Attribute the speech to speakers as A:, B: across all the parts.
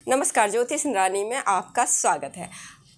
A: नमस्कार, ज्योतिष इंद्राणी में आपका स्वागत है।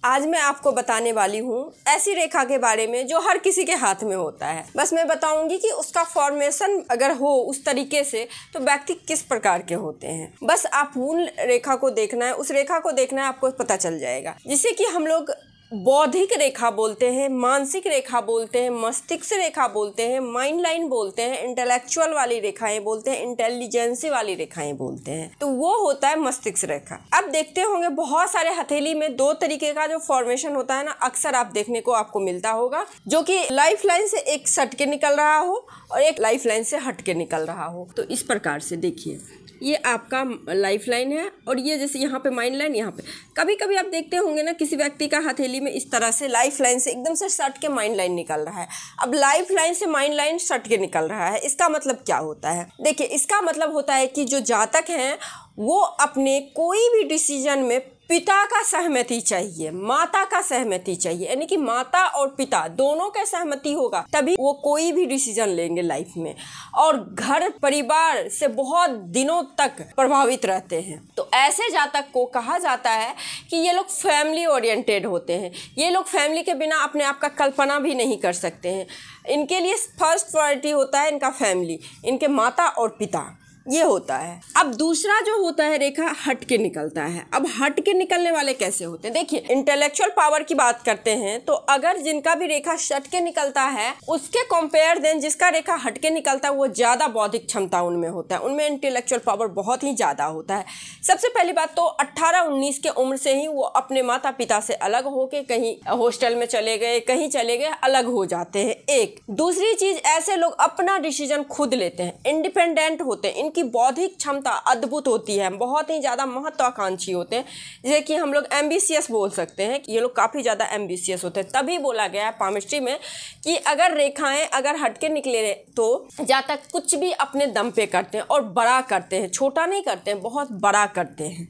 A: आज मैं आपको बताने वाली हूँ ऐसी रेखा के बारे में जो हर किसी के हाथ में होता है। बस मैं बताऊंगी कि उसका फॉर्मेशन अगर हो उस तरीके से तो व्यक्ति किस प्रकार के होते हैं। बस आप मूल रेखा को देखना है, उस रेखा को देखना है, आपको पता चल जाएगा। जिसे कि हम लोग बौद्धिक रेखा बोलते हैं, मानसिक रेखा बोलते हैं, मस्तिष्क रेखा बोलते हैं, माइंड लाइन बोलते हैं, इंटेलेक्चुअल वाली रेखाएं बोलते हैं, इंटेलिजेंसी वाली रेखाएं बोलते हैं। तो वो होता है मस्तिष्क रेखा। अब देखते होंगे बहुत सारे हथेली में दो तरीके का जो फॉर्मेशन होता है ना, अक्सर आप देखने को आपको मिलता होगा, जो कि लाइफ लाइन से एक सट के निकल रहा हो और एक लाइफ लाइन से हट के निकल रहा हो। तो इस प्रकार से देखिए, ये आपका लाइफ लाइन है और ये जैसे यहाँ पे माइंड लाइन, यहाँ पे कभी कभी आप देखते होंगे ना किसी व्यक्ति का हथेली में इस तरह से लाइफ लाइन से एकदम से सट के माइंड लाइन निकल रहा है। अब लाइफ लाइन से माइंड लाइन सट के निकल रहा है, इसका मतलब क्या होता है? देखिए, इसका मतलब होता है कि जो जातक हैं वो अपने कोई भी डिसीजन में पिता का सहमति चाहिए, माता का सहमति चाहिए, यानी कि माता और पिता दोनों का सहमति होगा तभी वो कोई भी डिसीजन लेंगे लाइफ में। और घर परिवार से बहुत दिनों तक प्रभावित रहते हैं। तो ऐसे जातक को कहा जाता है कि ये लोग फैमिली ओरिएंटेड होते हैं। ये लोग फैमिली के बिना अपने आप का कल्पना भी नहीं कर सकते हैं। इनके लिए फर्स्ट प्रायोरिटी होता है इनका फैमिली, इनके माता और पिता, ये होता है। अब दूसरा जो होता है रेखा हट के निकलता है। अब हट के निकलने वाले कैसे होते हैं? देखिए, इंटेलेक्चुअल पावर की बात करते हैं तो अगर जिनका भी रेखा सट के निकलता है उसके कंपेयर देन जिसका रेखा हट के निकलता है वो ज्यादा बौद्धिक क्षमता उनमें होता है, उनमें इंटेलेक्चुअल पावर बहुत ही ज्यादा होता है। सबसे पहली बात तो 18-19 के उम्र से ही वो अपने माता पिता से अलग होके कहीं हॉस्टल में चले गए, कहीं चले गए, अलग हो जाते हैं। एक दूसरी चीज, ऐसे लोग अपना डिसीजन खुद लेते हैं, इंडिपेंडेंट होते हैं, इनकी बौद्धिक क्षमता अद्भुत होती है, बहुत ही ज्यादा महत्वाकांक्षी होते हैं। जैसे कि हम लोग एम्बिशियस बोल सकते हैं कि ये लोग काफी ज्यादा एम्बिशियस होते हैं। तभी बोला गया है पामिस्ट्री में कि अगर रेखाएं अगर हटके निकले तो जातक कुछ भी अपने दम पे करते हैं और बड़ा करते हैं, छोटा नहीं करते हैं, बहुत बड़ा करते हैं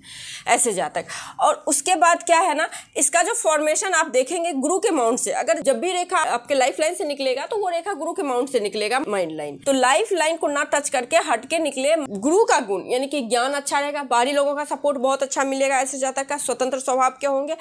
A: ऐसे जातक। और उसके बाद क्या है ना, इसका जो फॉर्मेशन आप देखेंगे गुरु के माउंट से, अगर जब भी रेखा आपके लाइफ लाइन से निकलेगा तो वो रेखा गुरु के माउंट से निकलेगा, माइंड लाइन। तो लाइफ लाइन को ना टच करके हटके निकले, गुरु का गुण यानी कि ज्ञान अच्छा रहेगा, बाहरी लोगों का सपोर्ट बहुत अच्छा मिलेगा, ऐसे जातक का स्वतंत्र स्वभाव के होंगे।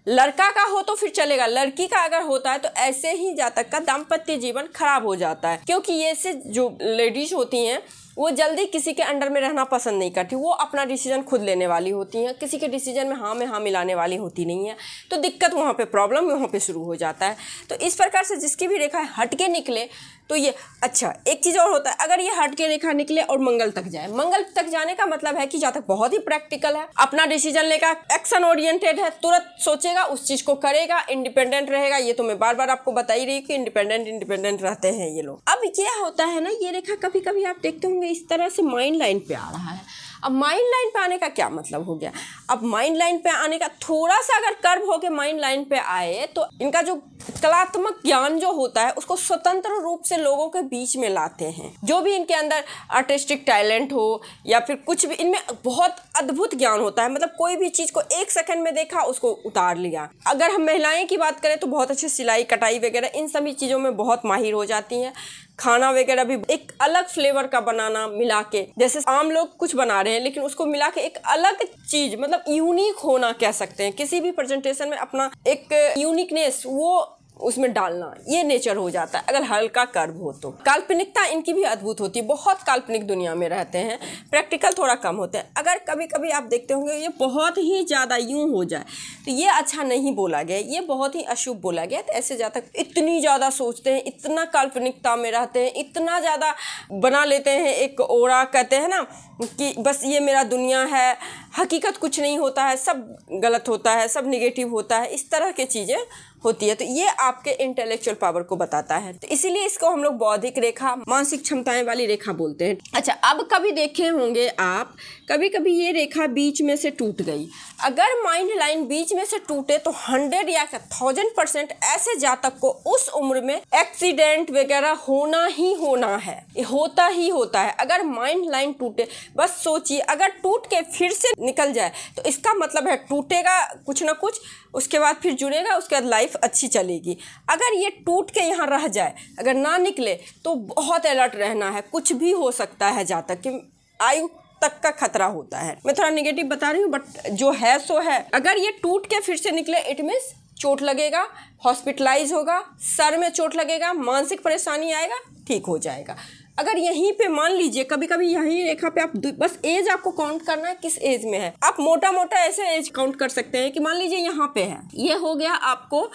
A: लड़का का हो तो फिर चलेगा, लड़की का अगर होता है तो ऐसे ही जातक का दाम्पत्य जीवन खराब हो जाता है, क्योंकि ये से जो लेडीज होती हैं वो जल्दी किसी के अंडर में रहना पसंद नहीं करती, वो अपना डिसीजन खुद लेने वाली होती हैं, किसी के डिसीजन में हाँ मिलाने वाली होती नहीं है। तो दिक्कत वहाँ पे, प्रॉब्लम वहाँ पे शुरू हो जाता है। तो इस प्रकार से जिसकी भी रेखा हटके निकले तो ये अच्छा। एक चीज़ और होता है, अगर ये हटके रेखा निकले और मंगल तक जाए, मंगल तक जाने का मतलब है कि जातक बहुत ही प्रैक्टिकल है, अपना डिसीजन लेगा, एक्शन ओरिएंटेड है, तुरंत सोचेगा, उस चीज़ को करेगा, इंडिपेंडेंट रहेगा। ये तो मैं बार बार आपको बता ही रही कि इंडिपेंडेंट रहते हैं ये लोग। अब क्या होता है ना, ये रेखा कभी कभी आप देखते होंगे इस तरह से माइंड लाइन पे आ रहा है। अब माइंड लाइन पे आने का क्या मतलब हो गया? अब माइंड लाइन पे आने का थोड़ा सा अगर कर्व होके माइंड लाइन पे आए तो इनका जो कलात्मक ज्ञान जो होता है उसको स्वतंत्र रूप से लोगों के बीच में लाते हैं। जो भी इनके अंदर आर्टिस्टिक टैलेंट हो या फिर कुछ भी, इनमें बहुत अद्भुत ज्ञान होता है। मतलब कोई भी चीज़ को 1 सेकंड में देखा, उसको उतार लिया। अगर हम महिलाएं की बात करें तो बहुत अच्छे सिलाई कटाई वगैरह इन सभी चीज़ों में बहुत माहिर हो जाती हैं। खाना वगैरह भी एक अलग फ्लेवर का बनाना मिला के, जैसे आम लोग कुछ बना रहे हैं लेकिन उसको मिला के एक अलग चीज, मतलब यूनिक होना कह सकते हैं, किसी भी प्रेजेंटेशन में अपना एक यूनिकनेस वो उसमें डालना, ये नेचर हो जाता है अगर हल्का कर्व हो तो। काल्पनिकता इनकी भी अद्भुत होती है, बहुत काल्पनिक दुनिया में रहते हैं, प्रैक्टिकल थोड़ा कम होते हैं। अगर कभी कभी आप देखते होंगे ये बहुत ही ज़्यादा यूं हो जाए तो ये अच्छा नहीं बोला गया, ये बहुत ही अशुभ बोला गया। तो ऐसे जातक इतनी ज़्यादा सोचते हैं, इतना काल्पनिकता में रहते हैं, इतना ज़्यादा बना लेते हैं, एक ओरा कहते हैं ना कि बस ये मेरा दुनिया है, हकीकत कुछ नहीं होता है, सब गलत होता है, सब निगेटिव होता है, इस तरह की चीज़ें होती है। तो ये आपके इंटेलेक्चुअल पावर को बताता है। तो इसीलिए इसको हम लोग बौद्धिक रेखा, मानसिक क्षमताएं वाली रेखा बोलते हैं। अच्छा, अब कभी देखे होंगे आप, कभी कभी ये रेखा बीच में से टूट गई। अगर माइंड लाइन बीच में से टूटे तो 100 या 1000% ऐसे जातक को उस उम्र में एक्सीडेंट वगैरह होना ही होना है, होता ही होता है। अगर माइंड लाइन टूटे, बस सोचिए, अगर टूट के फिर से निकल जाए तो इसका मतलब है टूटेगा कुछ ना कुछ, उसके बाद फिर जुड़ेगा, उसके बाद लाइफ अच्छी चलेगी। अगर ये टूट के यहाँ रह जाए, अगर ना निकले तो बहुत अलर्ट रहना है, कुछ भी हो सकता है जातक की आयु तक का खतरा होता है। मैं थोड़ा निगेटिव बता रही हूँ बट जो है सो है। अगर ये टूट के फिर से निकले इट मीन्स चोट लगेगा, हॉस्पिटलाइज होगा, सर में चोट लगेगा, मानसिक परेशानी आएगा, ठीक हो जाएगा। अगर यहीं पे मान लीजिए कभी कभी यहीं रेखा पे आप बस एज आपको काउंट करना है किस एज में है। आप मोटा मोटा ऐसे एज काउंट कर सकते हैं कि मान लीजिए यहाँ पे है, ये हो गया आपको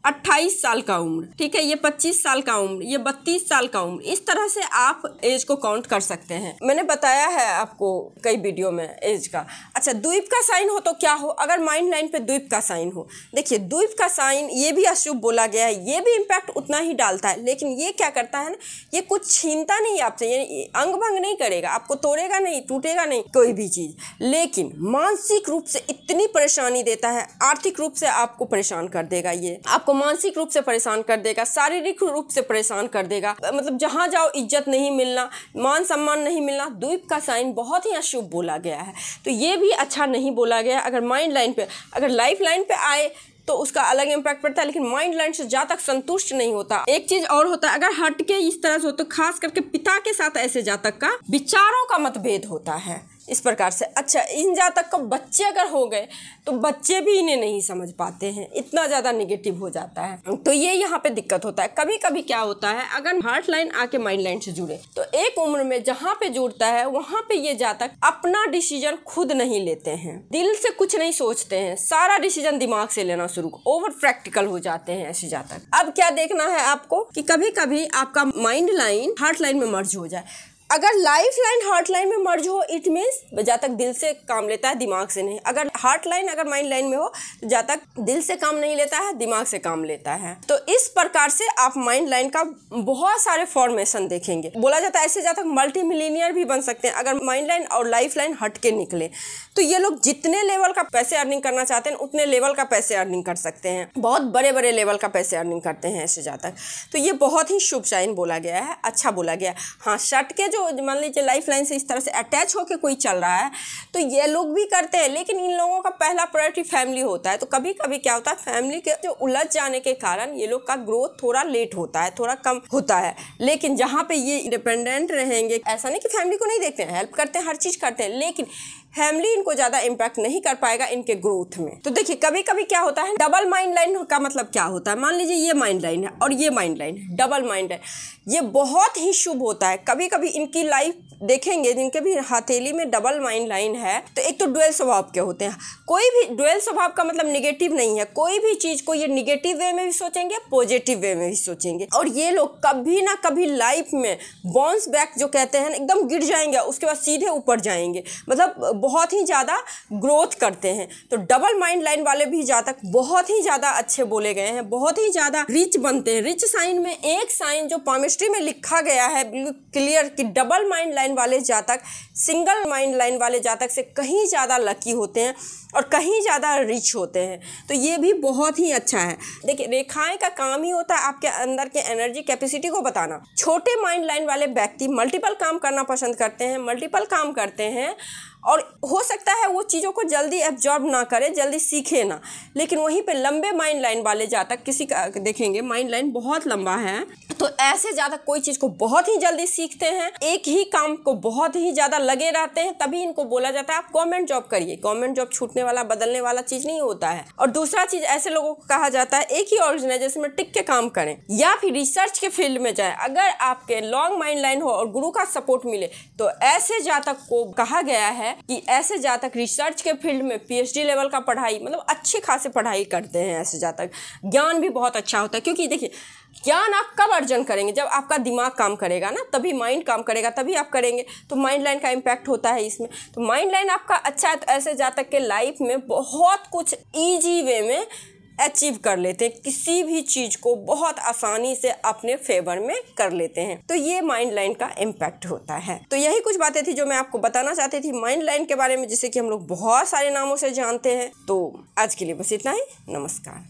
A: 28 साल का उम्र, ठीक है, ये 25 साल का उम्र, ये 32 साल का उम्र, इस तरह से आप एज को काउंट कर सकते हैं। मैंने बताया है आपको कई वीडियो में एज का। अच्छा, द्वीप का साइन हो तो क्या हो? अगर माइंड लाइन पे द्वीप का साइन हो, देखिए द्वीप का साइन ये भी अशुभ बोला गया है, ये भी इम्पैक्ट उतना ही डालता है, लेकिन ये क्या करता है ना, ये कुछ छीनता नहीं आपसे, ये अंग भंग नहीं करेगा, आपको तोड़ेगा नहीं, टूटेगा नहीं कोई भी चीज़, लेकिन मानसिक रूप से इतनी परेशानी देता है, आर्थिक रूप से आपको परेशान कर देगा, ये आपको मानसिक रूप से परेशान कर देगा, शारीरिक रूप से परेशान कर देगा, मतलब जहां जाओ इज्जत नहीं मिलना, मान सम्मान नहीं मिलना। द्वीप का साइन बहुत ही अशुभ बोला गया है, तो ये भी अच्छा नहीं बोला गया। अगर माइंड लाइन पे, अगर लाइफ लाइन पे आए तो उसका अलग इम्पैक्ट पड़ता है, लेकिन माइंड लाइन से जहाँ तक संतुष्ट नहीं होता। एक चीज और होता है, अगर हटके इस तरह से हो तो खास करके पिता के साथ ऐसे जातक का विचारों का मतभेद होता है इस प्रकार से। अच्छा, इन जातक का बच्चे अगर हो गए तो बच्चे भी इन्हें नहीं समझ पाते हैं, इतना ज़्यादा निगेटिव हो जाता है, तो ये यहाँ पे दिक्कत होता है। कभी कभी क्या होता है, अगर हार्ट लाइन आके माइंड लाइन से जुड़े तो एक उम्र में जहाँ पे जुड़ता है वहाँ पे ये जातक अपना डिसीजन खुद नहीं लेते हैं, दिल से कुछ नहीं सोचते हैं, सारा डिसीजन दिमाग से लेना शुरू, ओवर प्रैक्टिकल हो जाते हैं ऐसे जातक। अब क्या देखना है आपको कि कभी कभी आपका माइंड लाइन हार्ट लाइन में मर्ज हो जाए। अगर लाइफ लाइन हार्ट लाइन में मर्ज हो इट मीन्स जातक दिल से काम लेता है, दिमाग से नहीं। अगर हार्ट लाइन अगर माइंड लाइन में हो तो जातक दिल से काम नहीं लेता है, दिमाग से काम लेता है। तो इस प्रकार से आप माइंड लाइन का बहुत सारे फॉर्मेशन देखेंगे। बोला जाता है ऐसे जातक मल्टी मिलीनियर भी बन सकते हैं अगर माइंड लाइन और लाइफ लाइन हट के निकले। तो ये लोग जितने लेवल का पैसे अर्निंग करना चाहते हैं उतने लेवल का पैसे अर्निंग कर सकते हैं, बहुत बड़े बड़े लेवल का पैसे अर्निंग करते हैं ऐसे जातक। तो ये बहुत ही शुभ साइन बोला गया है, अच्छा बोला गया। हाँ, शर्ट के जो मान लीजिए लाइफ लाइन से इस तरह से अटैच होकर कोई चल रहा है तो ये लोग भी करते हैं, लेकिन इन लोगों का पहला प्रायोरिटी फैमिली होता है। तो कभी कभी क्या होता है, फैमिली के जो उलझ जाने के कारण ये लोग का ग्रोथ थोड़ा लेट होता है, थोड़ा कम होता है। लेकिन जहाँ पे ये इंडिपेंडेंट रहेंगे, ऐसा नहीं कि फैमिली को नहीं देखते हैं, हेल्प करते हैं, हर चीज़ करते हैं, लेकिन फैमिली इनको ज़्यादा इम्पैक्ट नहीं कर पाएगा इनके ग्रोथ में। तो देखिए कभी कभी क्या होता है, डबल माइंड लाइन का मतलब क्या होता है, मान लीजिए ये माइंड लाइन है और ये माइंड लाइन है, डबल माइंड है, ये बहुत ही शुभ होता है। कभी कभी इनकी लाइफ देखेंगे जिनके भी हथेली में डबल माइंड लाइन है तो एक तो डुअल स्वभाव के होते हैं। कोई भी डुअल स्वभाव का मतलब निगेटिव नहीं है, कोई भी चीज़ को ये निगेटिव वे में भी सोचेंगे, पॉजिटिव वे में भी सोचेंगे, और ये लोग कभी ना कभी लाइफ में बाउंस बैक जो कहते हैं एकदम गिर जाएंगे उसके बाद सीधे ऊपर जाएंगे, मतलब बहुत ही ज़्यादा ग्रोथ करते हैं। तो डबल माइंड लाइन वाले भी जातक बहुत ही ज़्यादा अच्छे बोले गए हैं, बहुत ही ज़्यादा रिच बनते हैं। रिच साइन में एक साइन जो पामिस्ट्री में लिखा गया है बिल्कुल क्लियर कि डबल माइंड लाइन वाले जातक सिंगल माइंड लाइन वाले जातक से कहीं ज़्यादा लकी होते हैं और कहीं ज़्यादा रिच होते हैं। तो ये भी बहुत ही अच्छा है। देखिए रेखाएं का काम ही होता है आपके अंदर के एनर्जी कैपेसिटी को बताना। छोटे माइंड लाइन वाले व्यक्ति मल्टीपल काम करना पसंद करते हैं, मल्टीपल काम करते हैं, और हो सकता है वो चीज़ों को जल्दी एब्जॉर्ब ना करे, जल्दी सीखे ना। लेकिन वहीं पे लंबे माइंड लाइन वाले जातक, किसी का देखेंगे माइंड लाइन बहुत लंबा है तो ऐसे जातक कोई चीज़ को बहुत ही जल्दी सीखते हैं, एक ही काम को बहुत ही ज़्यादा लगे रहते हैं, तभी इनको बोला जाता है आप गवर्नमेंट जॉब करिए। गवर्नमेंट जॉब छूटने वाला बदलने वाला चीज़ नहीं होता है। और दूसरा चीज़, ऐसे लोगों को कहा जाता है एक ही ऑर्गेनाइजेशन में टिक के काम करें या फिर रिसर्च के फील्ड में जाएं। अगर आपके लॉन्ग माइंड लाइन हो और गुरु का सपोर्ट मिले तो ऐसे जातक को कहा गया है कि ऐसे जातक रिसर्च के फील्ड में PhD लेवल का पढ़ाई, मतलब अच्छी खासी पढ़ाई करते हैं ऐसे जातक। ज्ञान भी बहुत अच्छा होता है, क्योंकि देखिए ज्ञान आप कब अर्जन करेंगे, जब आपका दिमाग काम करेगा ना, तभी माइंड काम करेगा, तभी आप करेंगे। तो माइंड लाइन का इम्पैक्ट होता है इसमें। तो माइंड लाइन आपका अच्छा है तो ऐसे जातक के लाइफ में बहुत कुछ ईजी वे में अचीव कर लेते हैं, किसी भी चीज़ को बहुत आसानी से अपने फेवर में कर लेते हैं। तो ये माइंड लाइन का इम्पैक्ट होता है। तो यही कुछ बातें थी जो मैं आपको बताना चाहती थी माइंड लाइन के बारे में, जिसे कि हम लोग बहुत सारे नामों से जानते हैं। तो आज के लिए बस इतना ही। नमस्कार।